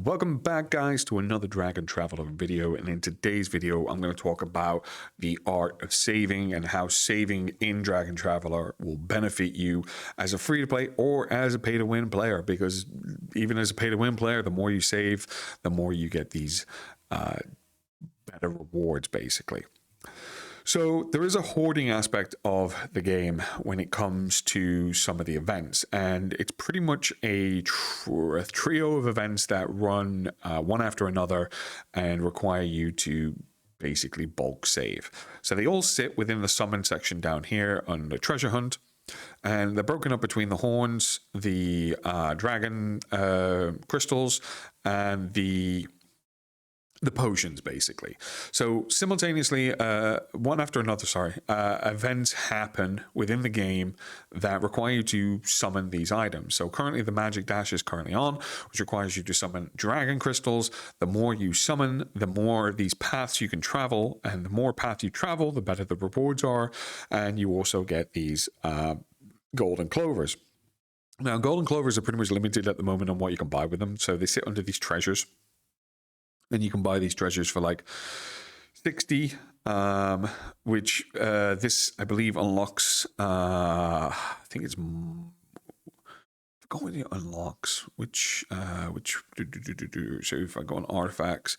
Welcome back, guys, to another Dragon Traveler video, and in today's video I'm going to talk about the art of saving and how saving in Dragon Traveler will benefit you as a free-to-play or as a pay-to-win player, because even as a pay-to-win player, the more you save, the more you get these better rewards, basically. So there is a hoarding aspect of the game when it comes to some of the events, and it's pretty much a trio of events that run one after another and require you to basically bulk save. So they all sit within the summon section down here on the treasure hunt, and they're broken up between the horns, the dragon crystals, and the potions, basically. So simultaneously, one after another, events happen within the game that require you to summon these items. So currently the magic dash is currently on, which requires you to summon dragon crystals. The more you summon, the more these paths you can travel, and the more path you travel, the better the rewards are, and you also get these golden clovers. Now, golden clovers are pretty much limited at the moment on what you can buy with them, so they sit under these treasures. And you can buy these treasures for like 60, which this, I believe, unlocks, I think it's, I forgot what it unlocks, so if I go on artifacts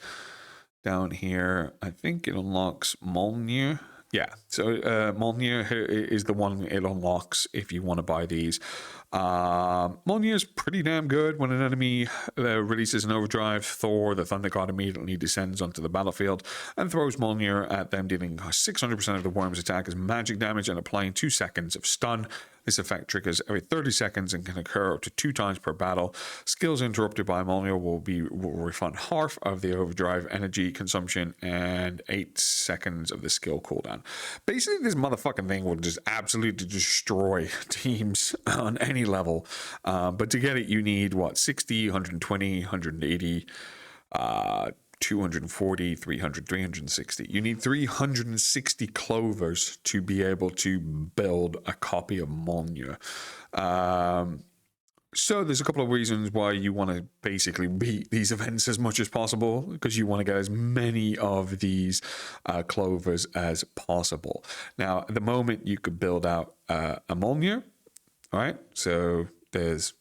down here, I think it unlocks Molnir. Yeah, so Molnir is the one it unlocks if you want to buy these. Molnir is pretty damn good. When an enemy releases an overdrive, Thor, the thunder god, immediately descends onto the battlefield and throws Molnir at them, dealing 600% of the worm's attack as magic damage and applying 2 seconds of stun. This effect triggers every 30 seconds and can occur up to 2 times per battle. Skills interrupted by Molnir will refund half of the overdrive energy consumption and 8 seconds of the skill cooldown. Basically, this motherfucking thing will just absolutely destroy teams on any level. But to get it, you need, 60, 120, 180, 240, 300, 360. You need 360 clovers to be able to build a copy of Molnir. So there's a couple of reasons why you want to basically beat these events as much as possible, because you want to get as many of these clovers as possible. Now, at the moment, you could build out a Molnir. All right, so there's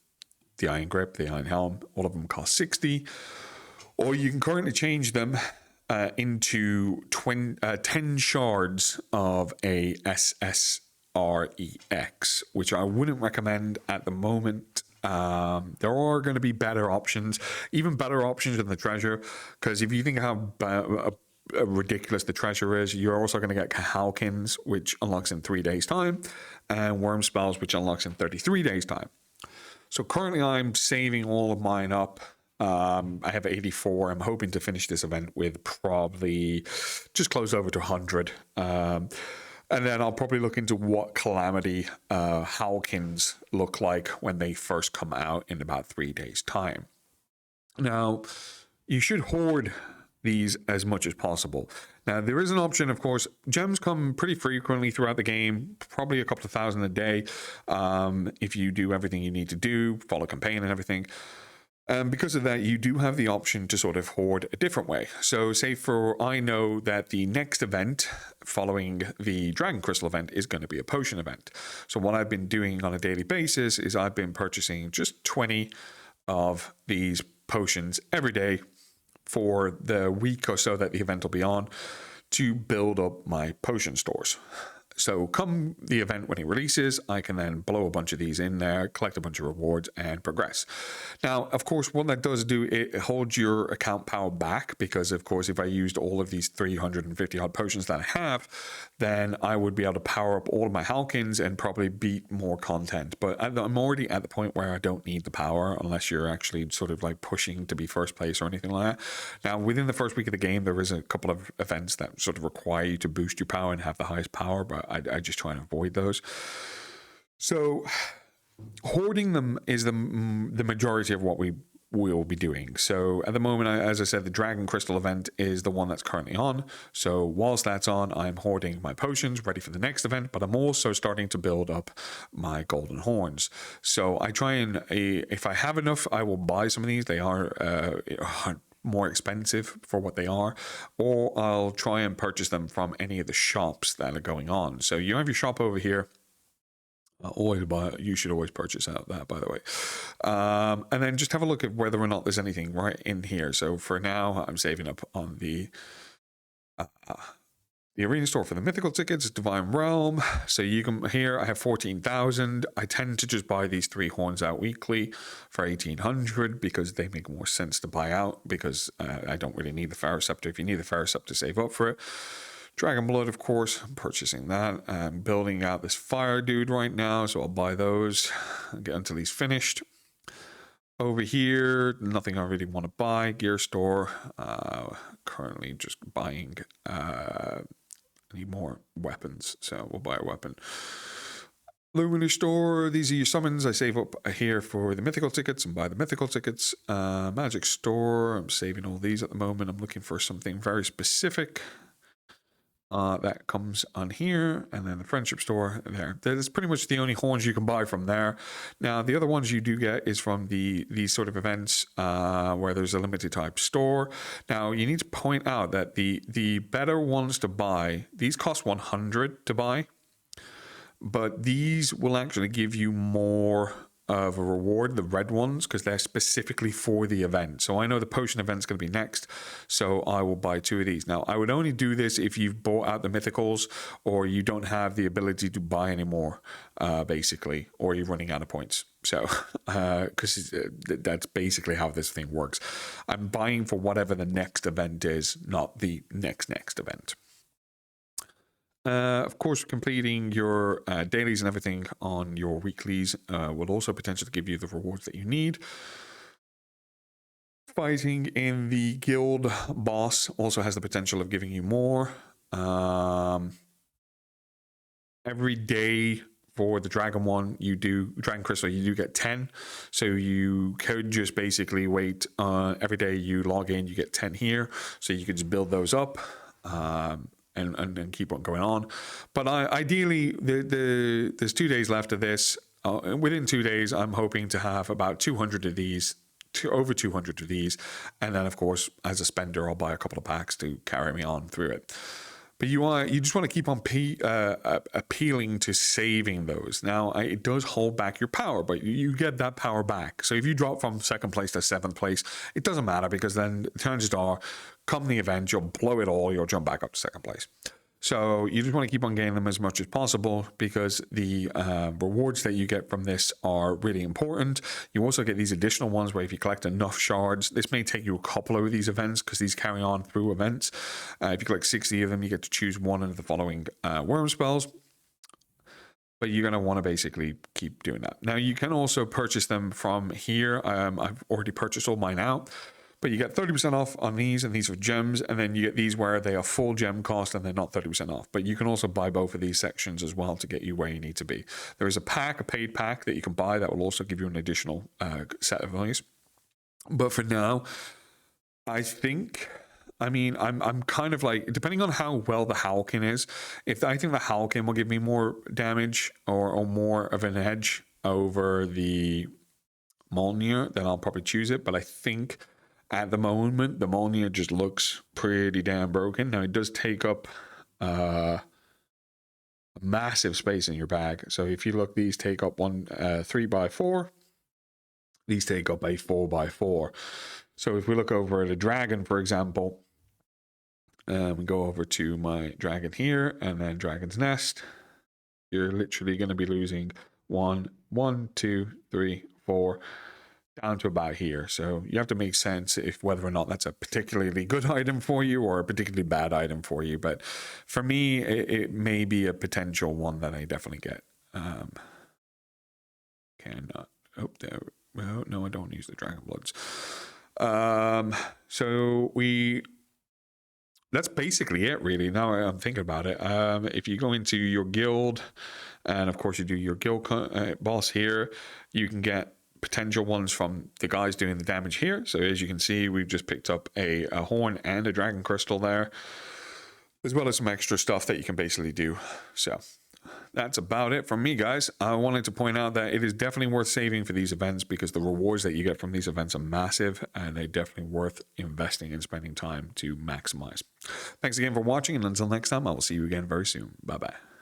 the Iron Grip, the Iron Helm. All of them cost 60. Or you can currently change them into 10 shards of a SSREX, which I wouldn't recommend at the moment. There are going to be better options, even better options than the treasure, because if you think how ridiculous the treasure is, you're also going to get Kahalkins, which unlocks in 3 days' time, and Worm Spells, which unlocks in 33 days' time. So currently I'm saving all of mine up. I have 84. I'm hoping to finish this event with probably just close over to 100. And then I'll probably look into what Calamity Halkins look like when they first come out in about 3 days' time. Now, you should hoard these as much as possible. Now, there is an option, of course. Gems come pretty frequently throughout the game, probably a couple of thousand a day, if you do everything you need to do, follow campaign and everything. Because of that, you do have the option to sort of hoard a different way. So say I know that the next event following the Dragon Crystal event is going to be a potion event. So what I've been doing on a daily basis is I've been purchasing just 20 of these potions every day for the week or so that the event will be on to build up my potion stores. So come the event when it releases, I can then blow a bunch of these in there, collect a bunch of rewards, and progress. Now, of course, what that does do, it holds your account power back, because, of course, if I used all of these 350 odd potions that I have, then I would be able to power up all of my Halkins and probably beat more content. But I'm already at the point where I don't need the power, unless you're actually sort of like pushing to be first place or anything like that. Now, within the first week of the game, there is a couple of events that sort of require you to boost your power and have the highest power, but I just try and avoid those. So hoarding them is the majority of what we we'll be doing. So at the moment, as I said, the Dragon Crystal event is the one that's currently on. So whilst that's on, I'm hoarding my potions ready for the next event, but I'm also starting to build up my golden horns. So I try and, if I have enough, I will buy some of these. They are more expensive for what they are, or I'll try and purchase them from any of the shops that are going on. So you have your shop over here. You should always purchase out that, by the way. And then just have a look at whether or not there's anything right in here. So for now, I'm saving up on the arena store for the mythical tickets, Divine Realm. So you can, here I have 14,000. I tend to just buy these 3 horns out weekly for 1,800 because they make more sense to buy out, because I don't really need the Pharaoh Scepter. If you need the Pharaoh Scepter, save up for it. Dragon Blood, of course, I'm purchasing that. I'm building out this fire dude right now, so I'll buy those until he's finished. Over here, nothing I really want to buy. Gear store, currently just buying, I need more weapons, so we'll buy a weapon. Luminous store, these are your summons. I save up here for the mythical tickets and buy the mythical tickets. Magic store, I'm saving all these at the moment. I'm looking for something very specific. That comes on here, and then the friendship store there. That's pretty much the only horns you can buy from there. Now, the other ones you do get is from these sort of events where there's a limited type store. Now, you need to point out that the better ones to buy, these cost 100 to buy, but these will actually give you more of a reward, the red ones, because they're specifically for the event. So I know the potion event's going to be next, so I will buy 2 of these. Now, I would only do this if you've bought out the mythicals, or you don't have the ability to buy anymore, basically, or you're running out of points. So, because that's basically how this thing works. I'm buying for whatever the next event is, not the next event. Of course, completing your dailies and everything on your weeklies will also potentially give you the rewards that you need. Fighting in the guild boss also has the potential of giving you more. Every day for the dragon one, dragon crystal, you do get 10. So you could just basically wait. Every day you log in, you get 10 here. So you could just build those up. And keep on going on. But ideally, there's 2 days left of this. Within 2 days, I'm hoping to have about 200 of these, over 200 of these. And then, of course, as a spender, I'll buy a couple of packs to carry me on through it. But you just want to keep on appealing to saving those. Now, it does hold back your power, but you get that power back. So if you drop from 2nd place to 7th place, it doesn't matter, because then the chances are, come the event, you'll blow it all, you'll jump back up to 2nd place. So you just want to keep on getting them as much as possible, because the rewards that you get from this are really important. You also get these additional ones where if you collect enough shards, this may take you a couple of these events, because these carry on through events. If you collect 60 of them, you get to choose one of the following worm spells. But you're going to want to basically keep doing that. Now, you can also purchase them from here. I've already purchased all mine out. But you get 30% off on these, and these are gems, and then you get these where they are full gem cost and they're not 30% off. But you can also buy both of these sections as well to get you where you need to be. There is a paid pack that you can buy that will also give you an additional set of these. But for now, I'm kind of like, depending on how well the Howlkin is, if I think the Howlkin will give me more damage or more of an edge over the Molnir, then I'll probably choose it. But I think at the moment, the Molnir just looks pretty damn broken. Now, it does take up a massive space in your bag. So if you look, these take up 3x4. These take up a 4x4. So if we look over at a dragon, for example, we go over to my dragon here, and then dragon's nest. You're literally going to be losing 1, 2, 3, 4, down to about here. So you have to make sense if whether or not that's a particularly good item for you or a particularly bad item for you. But for me, it may be a potential one that I definitely get. Cannot. Oh, there. Well, no, I don't use the dragon bloods. So that's basically it, really. Now I'm thinking about it. If you go into your guild, and of course you do your guild boss here, you can get potential ones from the guys doing the damage here. So as you can see, we've just picked up a horn and a dragon crystal there, as well as some extra stuff that you can basically do. So that's about it from me, guys. I wanted to point out that it is definitely worth saving for these events because the rewards that you get from these events are massive, and they're definitely worth investing and spending time to maximize. Thanks again for watching, and until next time, I will see you again very soon. Bye-bye.